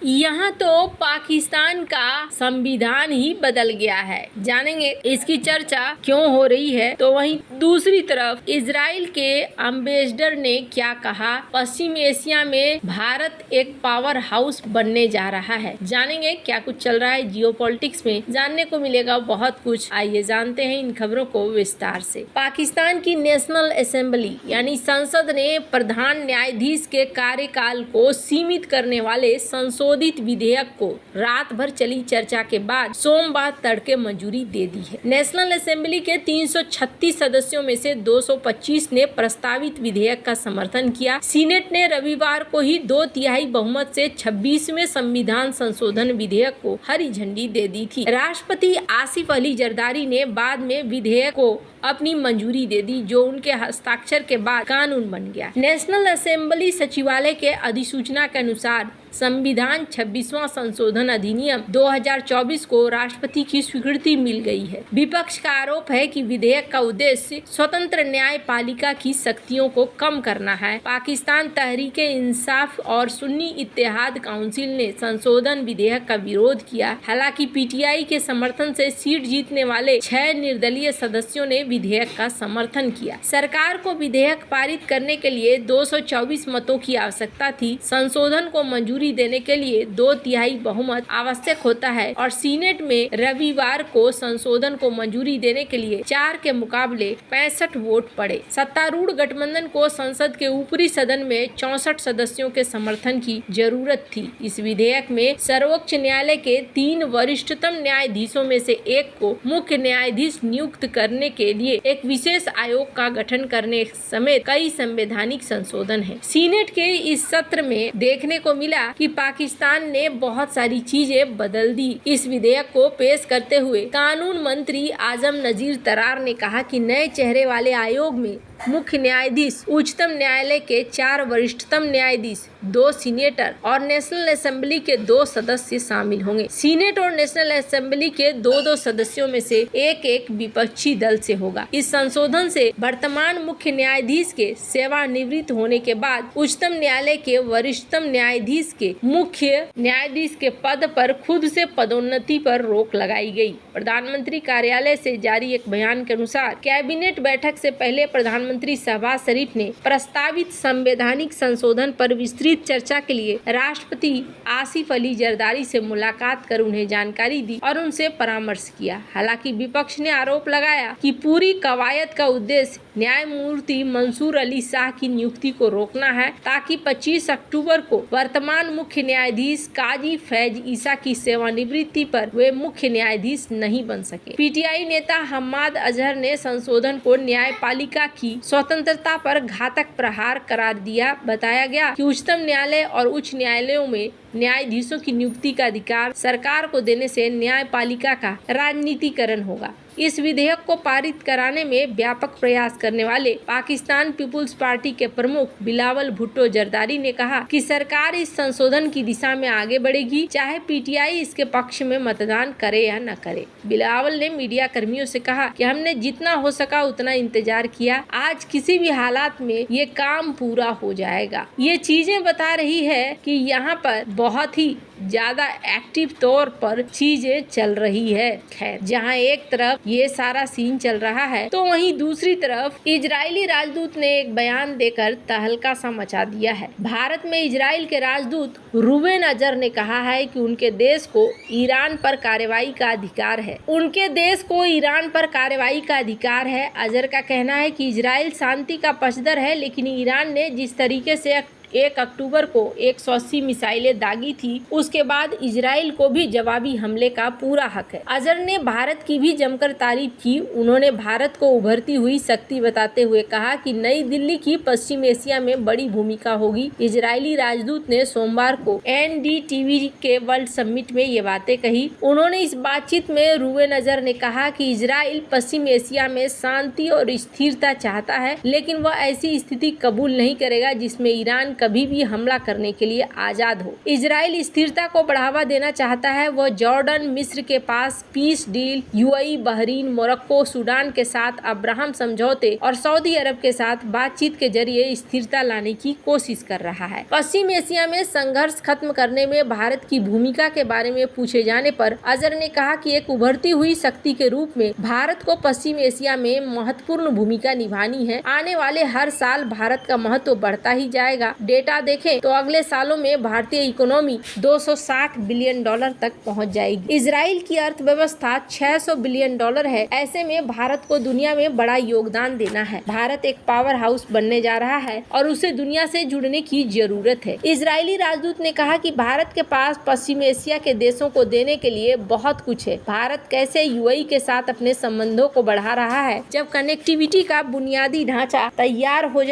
यहाँ तो पाकिस्तान का संविधान ही बदल गया है। जानेंगे इसकी चर्चा क्यों हो रही है। तो वहीं दूसरी तरफ इजराइल के एम्बेसडर ने क्या कहा। पश्चिम एशिया में भारत एक पावर हाउस बनने जा रहा है। जानेंगे क्या कुछ चल रहा है जियोपॉलिटिक्स में, जानने को मिलेगा बहुत कुछ। आइए जानते हैं इन खबरों को विस्तार से। पाकिस्तान की नेशनल असेंबली यानी संसद ने प्रधान न्यायाधीश के कार्यकाल को सीमित करने वाले संशोधित विधेयक को रात भर चली चर्चा के बाद सोमवार तड़के मंजूरी दे दी है। नेशनल असेंबली के 336 सदस्यों में से 225 ने प्रस्तावित विधेयक का समर्थन किया। सीनेट ने रविवार को ही 2/3 बहुमत से 26वें संविधान संशोधन विधेयक को हरी झंडी दे दी थी। राष्ट्रपति आसिफ अली जरदारी ने बाद में विधेयक को अपनी मंजूरी दे दी, जो उनके हस्ताक्षर के बाद कानून बन गया। नेशनल असेंबली सचिवालय के अधिसूचना के अनुसार संविधान 26वां संशोधन अधिनियम 2024 को राष्ट्रपति की स्वीकृति मिल गई है। विपक्ष का आरोप है कि विधेयक का उद्देश्य स्वतंत्र न्यायपालिका की शक्तियों को कम करना है। पाकिस्तान तहरीके इंसाफ और सुन्नी इत्तेहाद काउंसिल ने संशोधन विधेयक का विरोध किया। हालांकि पीटीआई के समर्थन से सीट जीतने वाले 6 निर्दलीय सदस्यों ने विधेयक का समर्थन किया। सरकार को विधेयक पारित करने के लिए 224 मतों की आवश्यकता थी। संशोधन को मंजूरी देने के लिए 2/3 बहुमत आवश्यक होता है और सीनेट में रविवार को संशोधन को मंजूरी देने के लिए 4 के मुकाबले 65 वोट पड़े। सत्तारूढ़ गठबंधन को संसद के ऊपरी सदन में 64 सदस्यों के समर्थन की जरूरत थी। इस विधेयक में सर्वोच्च न्यायालय के 3 वरिष्ठतम न्यायाधीशों में से एक को मुख्य न्यायाधीश नियुक्त करने के लिए एक विशेष आयोग का गठन करने समेत कई संवैधानिक संशोधन हैं। सीनेट के इस सत्र में देखने को मिला कि पाकिस्तान ने बहुत सारी चीजें बदल दी। इस विधेयक को पेश करते हुए कानून मंत्री आजम नजीर तरार ने कहा कि नए चेहरे वाले आयोग में मुख्य न्यायाधीश, उच्चतम न्यायालय के 4 वरिष्ठतम न्यायाधीश, 2 सीनेटर और नेशनल असेंबली के 2 सदस्य शामिल होंगे। सीनेट और नेशनल असेंबली के 2-2 सदस्यों में से एक विपक्षी दल से होगा। इस संशोधन से वर्तमान मुख्य न्यायाधीश के सेवानिवृत्त होने के बाद उच्चतम न्यायालय के वरिष्ठतम न्यायाधीश के मुख्य न्यायाधीश के पद पर खुद से पदोन्नति पर रोक लगाई गई। प्रधानमंत्री कार्यालय से जारी एक बयान के अनुसार कैबिनेट बैठक से पहले प्रधानमंत्री शहबाज शरीफ ने प्रस्तावित संवैधानिक संशोधन पर विस्तृत चर्चा के लिए राष्ट्रपति आसिफ अली जरदारी से मुलाकात कर उन्हें जानकारी दी और उनसे परामर्श किया। हालांकि विपक्ष ने आरोप लगाया कि पूरी कवायद का उद्देश्य न्यायमूर्ति मंसूर अली शाह की नियुक्ति को रोकना है, ताकि 25 अक्टूबर को वर्तमान मुख्य न्यायाधीश काजी फैज ईसा की सेवानिवृत्ति पर वे मुख्य न्यायाधीश नहीं बन सके। पीटीआई नेता हम्माद अजहर ने संशोधन को न्यायपालिका की स्वतंत्रता पर घातक प्रहार करार दिया। बताया गया कि उच्चतम न्यायालय और उच्च न्यायालयों में न्यायाधीशों की नियुक्ति का अधिकार सरकार को देने से न्यायपालिका का राजनीतिकरण होगा। इस विधेयक को पारित कराने में व्यापक प्रयास करने वाले पाकिस्तान पीपुल्स पार्टी के प्रमुख बिलावल भुट्टो जरदारी ने कहा कि सरकार इस संशोधन की दिशा में आगे बढ़ेगी, चाहे पीटीआई इसके पक्ष में मतदान करे या न करे। बिलावल ने मीडिया कर्मियों से कहा कि हमने जितना हो सका उतना इंतजार किया, आज किसी भी हालात में ये काम पूरा हो जाएगा। ये चीजें बता रही है कि यहाँ पर बहुत ही ज्यादा एक्टिव तौर पर चीजें चल रही है। खैर, जहां एक तरफ ये सारा सीन चल रहा है तो वहीं दूसरी तरफ इजरायली राजदूत ने एक बयान देकर तहलका सा मचा दिया है। भारत में इजराइल के राजदूत रूबेन अजहर ने कहा है कि उनके देश को ईरान पर कार्रवाई का अधिकार है। उनके देश को ईरान पर कार्रवाई का अधिकार है। अजहर का कहना है कि इजराइल शांति का पक्षधर है, लेकिन ईरान ने जिस तरीके से 1 अक्टूबर को 180 मिसाइलें दागी थी, उसके बाद इजराइल को भी जवाबी हमले का पूरा हक है। अजहर ने भारत की भी जमकर तारीफ की। उन्होंने भारत को उभरती हुई शक्ति बताते हुए कहा कि नई दिल्ली की पश्चिम एशिया में बड़ी भूमिका होगी। इजरायली राजदूत ने सोमवार को एनडीटीवी के वर्ल्ड समिट में ये बातें कही। उन्होंने इस बातचीत में रूबेन अजहर ने कहा कि इजराइल पश्चिम एशिया में शांति और स्थिरता चाहता है, लेकिन वह ऐसी स्थिति कबूल नहीं करेगा जिसमें ईरान कभी भी हमला करने के लिए आजाद हो। इजराइल स्थिरता को बढ़ावा देना चाहता है। वह जॉर्डन, मिस्र के पास peace deal, UAE, Bahrain, Morocco, Sudan के साथ अब्राहम समझौते और सऊदी अरब के साथ बातचीत के जरिए स्थिरता लाने की कोशिश कर रहा है। पश्चिम एशिया में संघर्ष खत्म करने में भारत की भूमिका के बारे में पूछे जाने पर अजहर ने कहा कि एक उभरती हुई शक्ति के रूप में भारत को पश्चिम एशिया में महत्वपूर्ण भूमिका निभानी है। आने वाले हर साल भारत का महत्व बढ़ता ही जाएगा। डेटा देखें तो अगले सालों में भारतीय इकोनॉमी 260 बिलियन डॉलर तक पहुंच जाएगी। इजराइल की अर्थव्यवस्था 600 बिलियन डॉलर है। ऐसे में भारत को दुनिया में बड़ा योगदान देना है। भारत एक पावर हाउस बनने जा रहा है और उसे दुनिया से जुड़ने की जरूरत है। इजरायली राजदूत ने कहा कि भारत के पास पश्चिम एशिया के देशों को देने के लिए बहुत कुछ है। भारत कैसे यूएई के साथ अपने संबंधों को बढ़ा रहा है। जब कनेक्टिविटी का बुनियादी ढांचा तैयार हो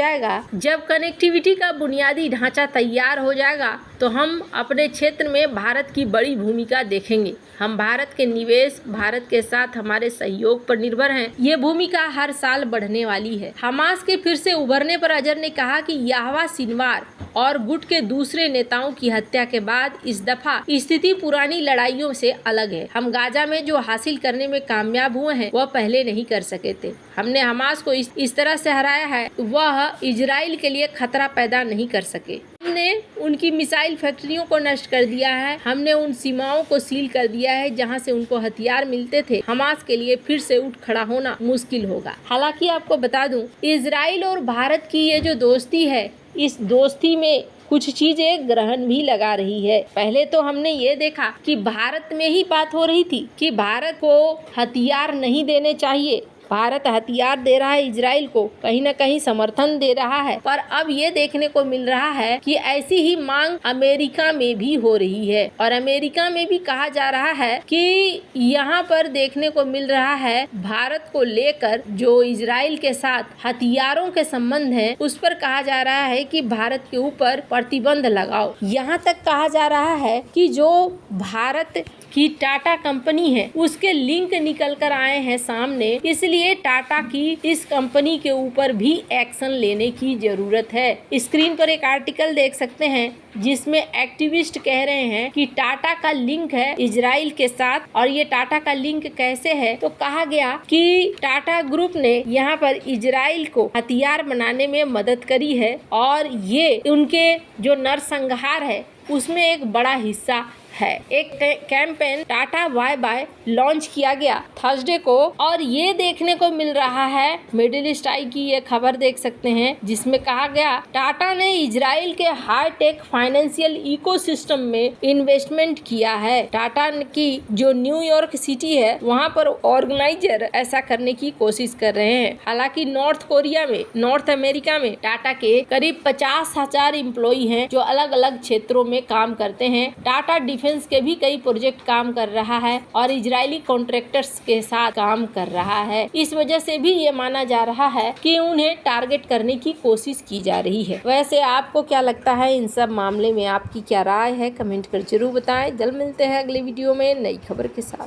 जाएगा तो हम अपने क्षेत्र में भारत की बड़ी भूमिका देखेंगे। हम भारत के निवेश, भारत के साथ हमारे सहयोग पर निर्भर हैं। ये भूमिका हर साल बढ़ने वाली है। हमास के फिर से उभरने पर अजहर ने कहा कि याहवा सिनवार और गुट के दूसरे नेताओं की हत्या के बाद इस दफा स्थिति पुरानी लड़ाइयों से अलग है। हम गाजा में जो हासिल करने में कामयाब हुए हैं वह पहले नहीं कर सके थे। हमने हमास को इस तरह से हराया है, वह इजराइल के लिए खतरा पैदा नहीं कर सके। हमने उनकी मिसाइल फैक्ट्रियों को नष्ट कर दिया है। हमने उन सीमाओं को सील कर दिया है जहां से उनको हथियार मिलते थे। हमास के लिए फिर से उठ खड़ा होना मुश्किल होगा। हालांकि आपको बता दूं, इजराइल और भारत की ये जो दोस्ती है, इस दोस्ती में कुछ चीजें ग्रहण भी लगा रही है। पहले तो हमने ये देखा कि भारत में ही बात हो रही थी कि भारत को हथियार नहीं देने चाहिए। भारत हथियार दे रहा है इजराइल को, कहीं न कहीं समर्थन दे रहा है। पर अब ये देखने को मिल रहा है कि ऐसी ही मांग अमेरिका में भी हो रही है और अमेरिका में भी कहा जा रहा है कि यहाँ पर देखने को मिल रहा है भारत को लेकर जो इजराइल के साथ हथियारों के संबंध हैं, उस पर कहा जा रहा है कि भारत के ऊपर प्रतिबंध लगाओ। यहाँ तक कहा जा रहा है कि जो भारत की टाटा कंपनी है उसके लिंक निकल कर आए हैं सामने, इसलिए टाटा की इस कंपनी के ऊपर भी एक्शन लेने की जरूरत है। स्क्रीन पर एक आर्टिकल देख सकते हैं जिसमें एक्टिविस्ट कह रहे हैं कि टाटा का लिंक है इजराइल के साथ। और ये टाटा का लिंक कैसे है, तो कहा गया कि टाटा ग्रुप ने यहाँ पर इजराइल को हथियार बनाने में मदद करी है और ये उनके जो नरसंहार है उसमें एक बड़ा हिस्सा है। एक campaign tata bye bye launch किया गया थर्सडे को और ये देखने को मिल रहा है, मिडिल ईस्ट आई की ये खबर देख सकते हैं जिसमें कहा गया टाटा ने इजराइल के हाई टेक फाइनेंशियल इकोसिस्टम में इन्वेस्टमेंट किया है। टाटा की जो न्यूयॉर्क सिटी है वहाँ पर ऑर्गेनाइजर ऐसा करने की कोशिश कर रहे हैं। हालांकि नॉर्थ अमेरिका में टाटा के करीब 50,000 एम्प्लॉई हैं जो अलग अलग क्षेत्रों में काम करते हैं। टाटा डिफेंस के भी कई प्रोजेक्ट काम कर रहा है और इजरायली कॉन्ट्रैक्टर्स के साथ काम कर रहा है। इस वजह से भी ये माना जा रहा है कि उन्हें टारगेट करने की कोशिश की जा रही है। वैसे आपको क्या लगता है इन सब मामले में, आपकी क्या राय है, कमेंट कर जरूर बताएं। जल्द मिलते हैं अगले वीडियो में नई खबर के साथ।